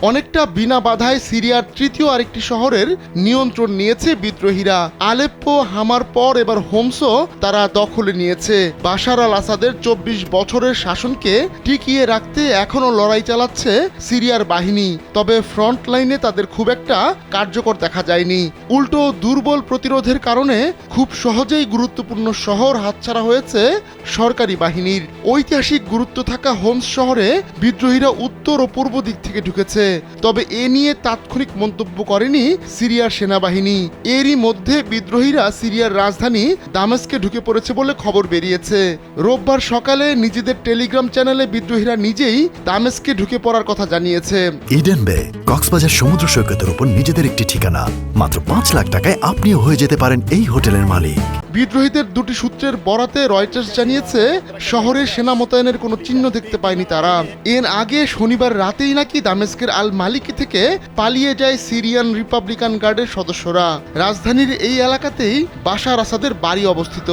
অনেকটা বিনা বাধায় সিরিয়ার তৃতীয় আরেকটি শহরের নিয়ন্ত্রণ নিয়েছে বিদ্রোহীরা। আলেপ্পো হামার পর এবার হোমসও তারা দখলে নিয়েছে। বাশার আল আসাদের ২৪ বছরের শাসনকে টিকিয়ে রাখতে এখনও লড়াই চালাচ্ছে সিরিয়ার বাহিনী, তবে ফ্রন্ট লাইনে তাদের খুব একটা কার্যকর দেখা যায়নি। উল্টো দুর্বল প্রতিরোধের কারণে খুব সহজেই গুরুত্বপূর্ণ শহর হাতছাড়া হয়েছে সরকারি বাহিনীর। ঐতিহাসিক গুরুত্ব থাকা হোমস শহরে বিদ্রোহীরা উত্তর ও পূর্ব দিক থেকে ঢুকেছে, তবে এ নিয়ে তাৎক্ষণিক মন্তব্য করেনি সিরিয়ার সেনাবাহিনী। এরই মধ্যে বিদ্রোহীরা সিরিয়ার রাজধানী দামেস্কে ঢুকে পড়েছে বলে খবর বেরিয়েছে। রোববার সকালে নিজেদের টেলিগ্রাম চ্যানেলে বিদ্রোহীরা নিজেই দামেস্কে ঢুকে পড়ার কথা জানিয়েছে। ইডেন বে কক্সবাজার সমুদ্র সৈকতের উপর নিজেদের একটি ঠিকানা। মাত্র ৫ লাখ টাকায় আপনিও হয়ে যেতে পারেন এই হোটেলের মালিক। বিদ্রোহীদের দুটি সূত্রের বরাতে রয়টার্স জানিয়েছে, শহরে সেনা মোতায়েনের কোনো চিহ্ন দেখতে পায়নি তারা। এর আগে শনিবার রাতেই নাকি দামেস্কের আল মালিকি থেকে পালিয়ে যায় সিরিয়ান রিপাবলিকান গার্ডের সদস্যরা। রাজধানীর এই এলাকাতেই বাশার আসাদের বাড়ি অবস্থিত।